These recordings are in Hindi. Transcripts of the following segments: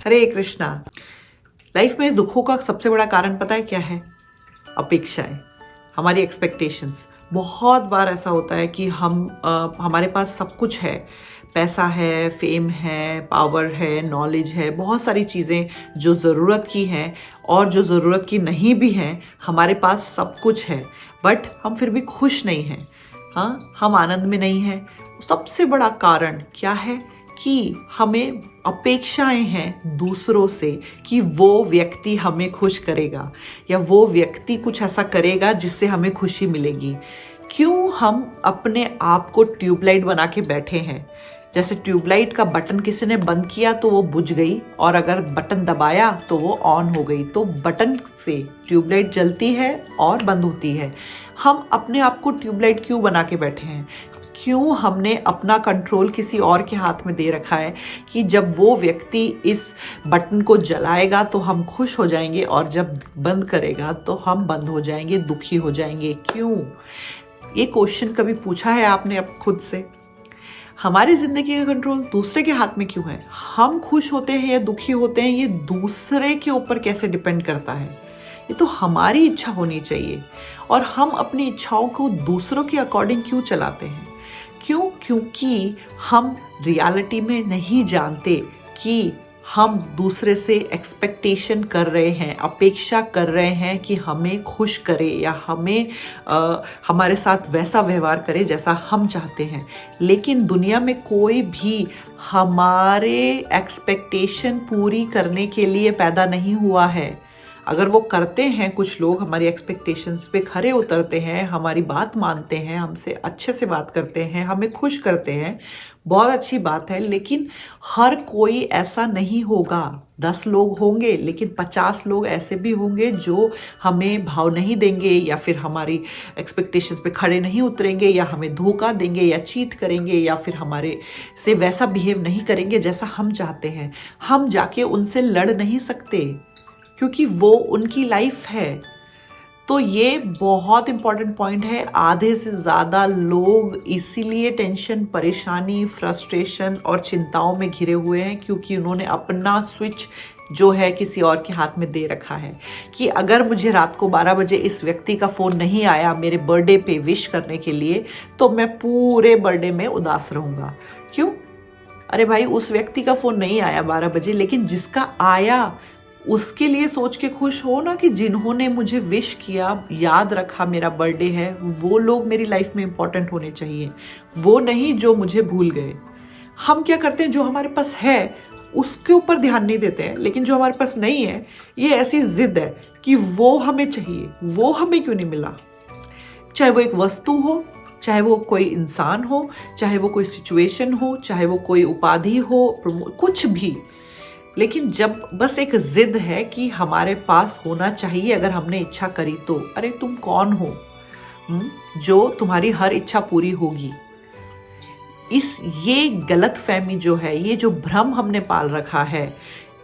हरे कृष्णा। लाइफ में दुखों का सबसे बड़ा कारण पता है क्या है? अपेक्षाएं, हमारी एक्सपेक्टेशंस। बहुत बार ऐसा होता है कि हमारे पास सब कुछ है, पैसा है, फेम है, पावर है, नॉलेज है, बहुत सारी चीज़ें जो ज़रूरत की हैं और जो ज़रूरत की नहीं भी हैं। हमारे पास सब कुछ है बट हम फिर भी खुश नहीं हैं। हाँ, हम आनंद में नहीं हैं। सबसे बड़ा कारण क्या है? कि हमें अपेक्षाएं हैं दूसरों से कि वो व्यक्ति हमें खुश करेगा या वो व्यक्ति कुछ ऐसा करेगा जिससे हमें खुशी मिलेगी। क्यों हम अपने आप को ट्यूबलाइट बना के बैठे हैं? जैसे ट्यूबलाइट का बटन किसी ने बंद किया तो वो बुझ गई, और अगर बटन दबाया तो वो ऑन हो गई। तो बटन से ट्यूबलाइट जलती है और बंद होती है। हम अपने आप को ट्यूबलाइट क्यों बना के बैठे हैं? क्यों हमने अपना कंट्रोल किसी और के हाथ में दे रखा है कि जब वो व्यक्ति इस बटन को जलाएगा तो हम खुश हो जाएंगे और जब बंद करेगा तो हम बंद हो जाएंगे, दुखी हो जाएंगे? क्यों? ये क्वेश्चन कभी पूछा है आपने अब खुद से? हमारी जिंदगी का कंट्रोल दूसरे के हाथ में क्यों है? हम खुश होते हैं या दुखी होते हैं ये दूसरे के ऊपर कैसे डिपेंड करता है? ये तो हमारी इच्छा होनी चाहिए। और हम अपनी इच्छाओं को दूसरों के अकॉर्डिंग क्यों चलाते हैं? क्यों? क्योंकि हम रियलिटी में नहीं जानते कि हम दूसरे से एक्सपेक्टेशन कर रहे हैं, अपेक्षा कर रहे हैं कि हमें खुश करे या हमारे साथ वैसा व्यवहार करे जैसा हम चाहते हैं। लेकिन दुनिया में कोई भी हमारे एक्सपेक्टेशन पूरी करने के लिए पैदा नहीं हुआ है। अगर वो करते हैं, कुछ लोग हमारी एक्सपेक्टेशंस पे खरे उतरते हैं, हमारी बात मानते हैं, हमसे अच्छे से बात करते हैं, हमें खुश करते हैं, बहुत अच्छी बात है। लेकिन हर कोई ऐसा नहीं होगा। 10 लोग होंगे लेकिन 50 लोग ऐसे भी होंगे जो हमें भाव नहीं देंगे या फिर हमारी एक्सपेक्टेशंस पे खड़े नहीं उतरेंगे या हमें धोखा देंगे या चीट करेंगे या फिर हमारे से वैसा बिहेव नहीं करेंगे जैसा हम चाहते हैं। हम जाके उनसे लड़ नहीं सकते क्योंकि वो उनकी लाइफ है। तो ये बहुत इंपॉर्टेंट पॉइंट है। आधे से ज़्यादा लोग इसीलिए टेंशन, परेशानी, फ्रस्ट्रेशन और चिंताओं में घिरे हुए हैं क्योंकि उन्होंने अपना स्विच जो है किसी और के हाथ में दे रखा है कि अगर मुझे रात को 12 बजे इस व्यक्ति का फ़ोन नहीं आया मेरे बर्थडे पे विश करने के लिए तो मैं पूरे बर्थडे में उदास रहूँगा। क्यों? अरे भाई, उस व्यक्ति का फ़ोन नहीं आया 12 बजे, लेकिन जिसका आया उसके लिए सोच के खुश हो ना कि जिन्होंने मुझे विश किया, याद रखा मेरा बर्थडे है, वो लोग मेरी लाइफ में इंपॉर्टेंट होने चाहिए, वो नहीं जो मुझे भूल गए। हम क्या करते हैं, जो हमारे पास है उसके ऊपर ध्यान नहीं देते हैं, लेकिन जो हमारे पास नहीं है ये ऐसी जिद है कि वो हमें चाहिए। वो हमें क्यों नहीं मिला? चाहे वो एक वस्तु हो, चाहे वो कोई इंसान हो, चाहे वो कोई सिचुएशन हो, चाहे वो कोई उपाधि हो, कुछ भी। लेकिन जब बस एक जिद है कि हमारे पास होना चाहिए अगर हमने इच्छा करी तो, अरे तुम कौन हो जो तुम्हारी हर इच्छा पूरी होगी? ये गलत फहमी जो है, ये जो भ्रम हमने पाल रखा है,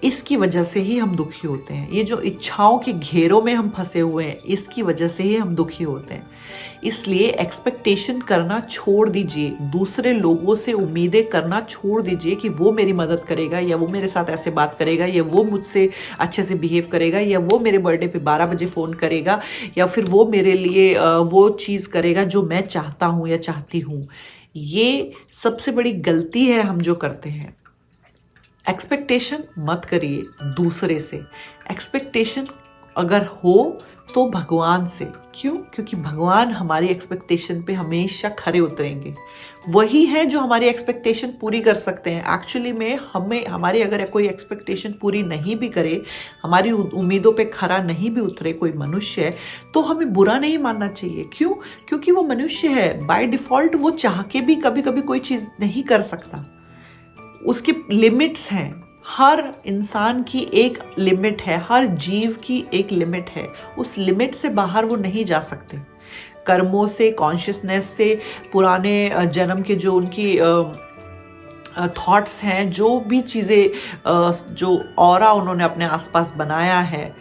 इसकी वजह से ही हम दुखी होते हैं। ये जो इच्छाओं के घेरों में हम फंसे हुए हैं, इसकी वजह से ही हम दुखी होते हैं। इसलिए एक्सपेक्टेशन करना छोड़ दीजिए, दूसरे लोगों से उम्मीदें करना छोड़ दीजिए कि वो मेरी मदद करेगा या वो मेरे साथ ऐसे बात करेगा या वो मुझसे अच्छे से बिहेव करेगा या वो मेरे बर्थडे पे 12 बजे फ़ोन करेगा या फिर वो मेरे लिए वो चीज़ करेगा जो मैं चाहता हूँ या चाहती हूँ। ये सबसे बड़ी गलती है हम जो करते हैं। एक्सपेक्टेशन मत करिए दूसरे से। एक्सपेक्टेशन अगर हो तो भगवान से। क्यों? क्योंकि भगवान हमारी एक्सपेक्टेशन पे हमेशा खरे उतरेंगे। वही है जो हमारी एक्सपेक्टेशन पूरी कर सकते हैं। एक्चुअली में हमारी अगर कोई एक्सपेक्टेशन पूरी नहीं भी करे, हमारी उम्मीदों पे खरा नहीं भी उतरे कोई मनुष्य, तो हमें बुरा नहीं मानना चाहिए। क्यों? क्योंकि वो मनुष्य है, बाय डिफॉल्ट वो चाह के भी कभी कभी कोई चीज़ नहीं कर सकता। उसकी लिमिट्स हैं। हर इंसान की एक लिमिट है, हर जीव की एक लिमिट है। उस लिमिट से बाहर वो नहीं जा सकते। कर्मों से, कॉन्शियसनेस से, पुराने जन्म के जो उनकी थॉट्स हैं, जो भी चीज़ें जो ऑरा उन्होंने अपने आसपास बनाया है,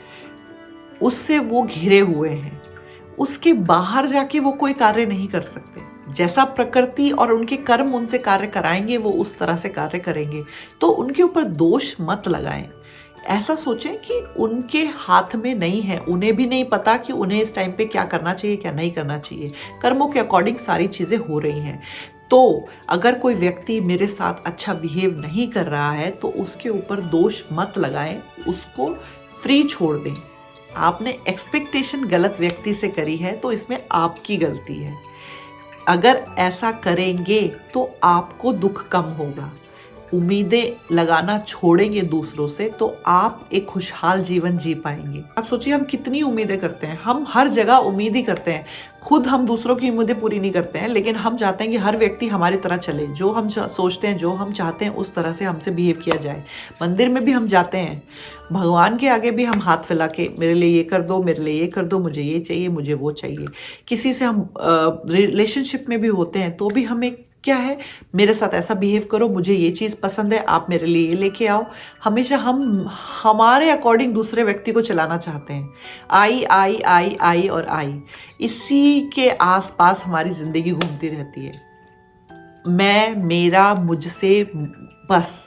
उससे वो घिरे हुए हैं। उसके बाहर जाके वो कोई कार्य नहीं कर सकते। जैसा प्रकृति और उनके कर्म उनसे कार्य कराएंगे वो उस तरह से कार्य करेंगे। तो उनके ऊपर दोष मत लगाएं। ऐसा सोचें कि उनके हाथ में नहीं है, उन्हें भी नहीं पता कि उन्हें इस टाइम पे क्या करना चाहिए, क्या नहीं करना चाहिए। कर्मों के अकॉर्डिंग सारी चीज़ें हो रही हैं। तो अगर कोई व्यक्ति मेरे साथ अच्छा बिहेव नहीं कर रहा है तो उसके ऊपर दोष मत लगाएं, उसको फ्री छोड़ दें। आपने एक्सपेक्टेशन गलत व्यक्ति से करी है तो इसमें आपकी गलती है। अगर ऐसा करेंगे तो आपको दुख कम होगा। उम्मीदें लगाना छोड़ेंगे दूसरों से तो आप एक खुशहाल जीवन जी पाएंगे। आप सोचिए हम कितनी उम्मीदें करते हैं, हम हर जगह उम्मीद ही करते हैं। खुद हम दूसरों की उम्मीदें पूरी नहीं करते हैं, लेकिन हम चाहते हैं कि हर व्यक्ति हमारी तरह चले, जो हम सोचते हैं, जो हम चाहते हैं उस तरह से हमसे बिहेव किया जाए। मंदिर में भी हम जाते हैं, भगवान के आगे भी हम हाथ फैला के मेरे लिए ये कर दो, मेरे लिए ये कर दो, मुझे ये चाहिए, मुझे वो चाहिए। किसी से हम रिलेशनशिप में भी होते हैं तो भी हमें क्या है, मेरे साथ ऐसा बिहेव करो, मुझे ये चीज़ पसंद है, आप मेरे लिए ये लेके आओ। हमेशा हम हमारे अकॉर्डिंग दूसरे व्यक्ति को चलाना चाहते हैं। आई आई आई आई और आई, इसी के आसपास हमारी ज़िंदगी घूमती रहती है। मैं, मेरा, मुझसे, बस।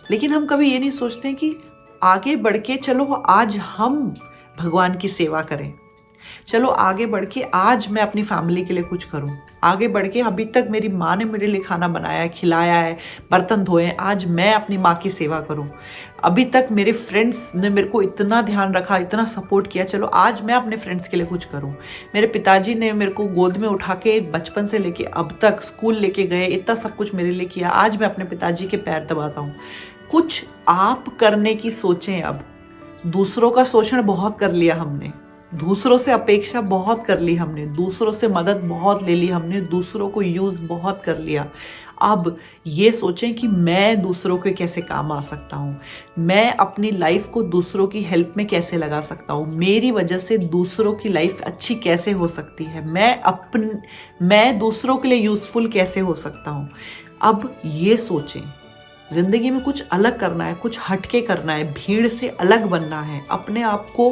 लेकिन हम कभी ये नहीं सोचते कि आगे बढ़ के चलो आज हम भगवान की सेवा करें, चलो आगे बढ़ के आज मैं अपनी फैमिली के लिए कुछ करूं, आगे बढ़ के अभी तक मेरी माँ ने मेरे लिए खाना बनाया है, खिलाया है, बर्तन धोए, आज मैं अपनी माँ की सेवा करूं। अभी तक मेरे फ्रेंड्स ने मेरे को इतना ध्यान रखा, इतना सपोर्ट किया, चलो आज मैं अपने फ्रेंड्स के लिए कुछ करूं। मेरे पिताजी ने मेरे को गोद में उठा के बचपन से लेके अब तक स्कूल लेके गए, इतना सब कुछ मेरे लिए किया, आज मैं अपने पिताजी के पैर दबाता हूँ। कुछ आप करने की सोचें। अब दूसरों का शोषण बहुत कर लिया हमने, दूसरों से अपेक्षा बहुत कर ली हमने, दूसरों से मदद बहुत ले ली हमने, दूसरों को यूज़ बहुत कर लिया। अब ये सोचें कि मैं दूसरों के कैसे काम आ सकता हूँ, मैं अपनी लाइफ को दूसरों की हेल्प में कैसे लगा सकता हूँ, मेरी वजह से दूसरों की लाइफ अच्छी कैसे हो सकती है, मैं दूसरों के लिए यूज़फुल कैसे हो सकता हूँ। अब ये सोचें। ज़िंदगी में कुछ अलग करना है, कुछ हटके करना है, भीड़ से अलग बनना है, अपने आप को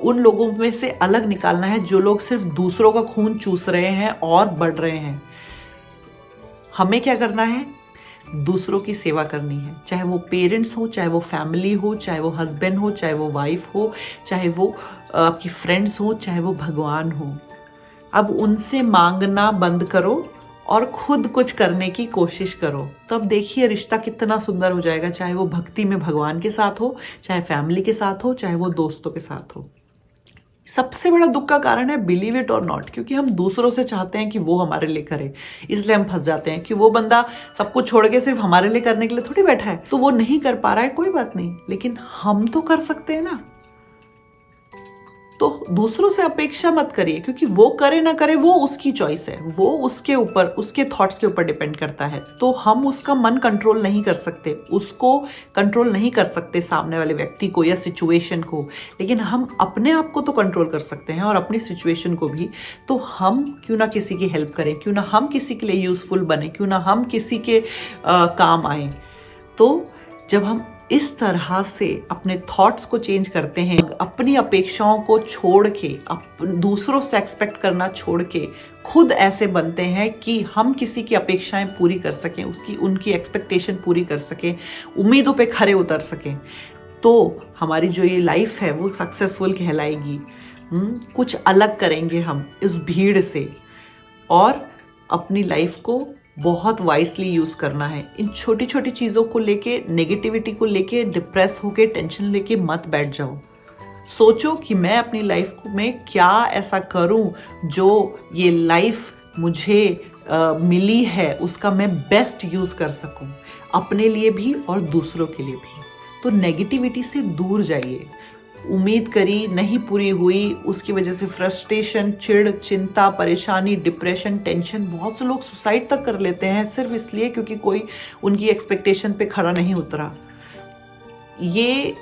उन लोगों में से अलग निकालना है जो लोग सिर्फ दूसरों का खून चूस रहे हैं और बढ़ रहे हैं। हमें क्या करना है? दूसरों की सेवा करनी है, चाहे वो पेरेंट्स हो, चाहे वो फैमिली हो, चाहे वो हस्बैंड हो, चाहे वो वाइफ हो, चाहे वो आपकी फ्रेंड्स हो, चाहे वो भगवान हो। अब उनसे मांगना बंद करो और खुद कुछ करने की कोशिश करो, तब देखिए रिश्ता कितना सुंदर हो जाएगा। चाहे वो भक्ति में भगवान के साथ हो, चाहे फैमिली के साथ हो, चाहे वो दोस्तों के साथ हो। सबसे बड़ा दुख का कारण है बिलीव इट और नॉट, क्योंकि हम दूसरों से चाहते हैं कि वो हमारे लिए करे, इसलिए हम फंस जाते हैं कि वो बंदा सब कुछ छोड़ के सिर्फ हमारे लिए करने के लिए थोड़ी बैठा है, तो वो नहीं कर पा रहा है, कोई बात नहीं, लेकिन हम तो कर सकते हैं ना। तो दूसरों से अपेक्षा मत करिए, क्योंकि वो करे ना करे वो उसकी चॉइस है, वो उसके ऊपर, उसके थॉट्स के ऊपर डिपेंड करता है। तो हम उसका मन कंट्रोल नहीं कर सकते, उसको कंट्रोल नहीं कर सकते, सामने वाले व्यक्ति को या सिचुएशन को, लेकिन हम अपने आप को तो कंट्रोल कर सकते हैं और अपनी सिचुएशन को भी। तो हम क्यों ना किसी की हेल्प करें, क्यों ना हम किसी के लिए यूजफुल बने, क्यों ना हम किसी के काम आए। तो जब हम इस तरह से अपने थॉट्स को चेंज करते हैं, अपनी अपेक्षाओं को छोड़ के, दूसरों से एक्सपेक्ट करना छोड़ के खुद ऐसे बनते हैं कि हम किसी की अपेक्षाएं पूरी कर सकें, उनकी एक्सपेक्टेशन पूरी कर सकें, उम्मीदों पे खरे उतर सकें, तो हमारी जो ये लाइफ है वो सक्सेसफुल कहलाएगी। कुछ अलग करेंगे हम इस भीड़ से, और अपनी लाइफ को बहुत वाइसली यूज़ करना है। इन छोटी छोटी चीज़ों को लेके, नेगेटिविटी को लेके, डिप्रेस होके, टेंशन लेके मत बैठ जाओ। सोचो कि मैं अपनी लाइफ में क्या ऐसा करूं जो ये लाइफ मुझे मिली है उसका मैं बेस्ट यूज़ कर सकूं, अपने लिए भी और दूसरों के लिए भी। तो नेगेटिविटी से दूर जाइए। उम्मीद करी नहीं पूरी हुई, उसकी वजह से फ्रस्ट्रेशन, चिढ़, चिंता, परेशानी, डिप्रेशन, टेंशन, बहुत से लोग सुसाइड तक कर लेते हैं सिर्फ इसलिए क्योंकि कोई उनकी एक्सपेक्टेशन पे खड़ा नहीं उतरा। ये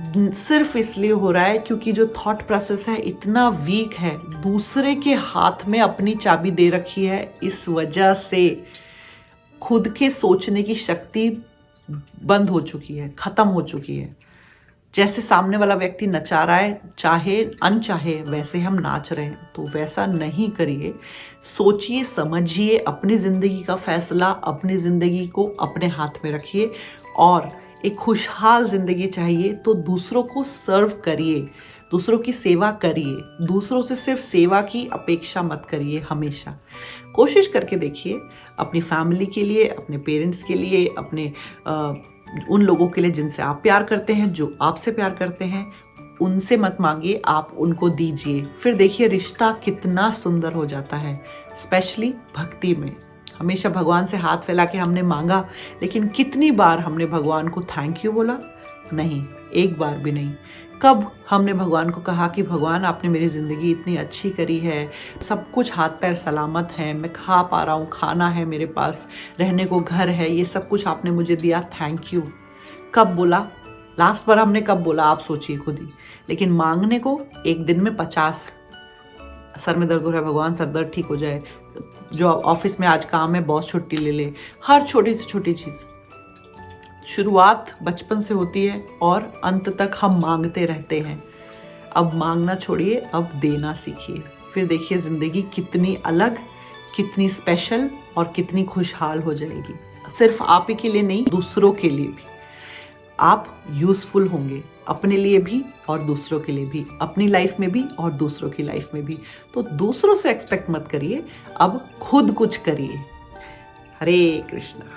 सिर्फ इसलिए हो रहा है क्योंकि जो थॉट प्रोसेस है इतना वीक है, दूसरे के हाथ में अपनी चाबी दे रखी है। इस वजह से खुद के सोचने की शक्ति बंद हो चुकी है, खत्म हो चुकी है। जैसे सामने वाला व्यक्ति नचा रहा है, चाहे अनचाहे, वैसे हम नाच रहे हैं, तो वैसा नहीं करिए। सोचिए, समझिए, अपनी ज़िंदगी का फैसला अपनी ज़िंदगी को अपने हाथ में रखिए और एक खुशहाल जिंदगी चाहिए तो दूसरों को सर्व करिए, दूसरों की सेवा करिए, दूसरों से सिर्फ सेवा की अपेक्षा मत करिए। हमेशा कोशिश करके देखिए अपनी फैमिली के लिए, अपने पेरेंट्स के लिए, अपने उन लोगों के लिए जिनसे आप प्यार करते हैं, जो आपसे प्यार करते हैं, उनसे मत मांगिए, आप उनको दीजिए। फिर देखिए रिश्ता कितना सुंदर हो जाता है, स्पेशली भक्ति में। हमेशा भगवान से हाथ फैला के हमने मांगा, लेकिन कितनी बार हमने भगवान को थैंक यू बोला? नहीं, एक बार भी नहीं। कब हमने भगवान को कहा कि भगवान आपने मेरी ज़िंदगी इतनी अच्छी करी है, सब कुछ हाथ पैर सलामत है, मैं खा पा रहा हूँ, खाना है मेरे पास, रहने को घर है, ये सब कुछ आपने मुझे दिया, थैंक यू। कब बोला? लास्ट बार हमने कब बोला, आप सोचिए खुद ही। लेकिन मांगने को एक दिन में 50, सर में दर्द हो रहा है, भगवान सर दर्द ठीक हो जाए, जो ऑफिस में आज काम है बॉस छुट्टी ले ले, हर छोटी से छोटी चीज़। शुरुआत बचपन से होती है और अंत तक हम मांगते रहते हैं। अब मांगना छोड़िए, अब देना सीखिए। फिर देखिए ज़िंदगी कितनी अलग, कितनी स्पेशल और कितनी खुशहाल हो जाएगी। सिर्फ आप ही के लिए नहीं, दूसरों के लिए भी आप यूज़फुल होंगे, अपने लिए भी और दूसरों के लिए भी, अपनी लाइफ में भी और दूसरों की लाइफ में भी। तो दूसरों से एक्सपेक्ट मत करिए, अब खुद कुछ करिए। हरे कृष्णा।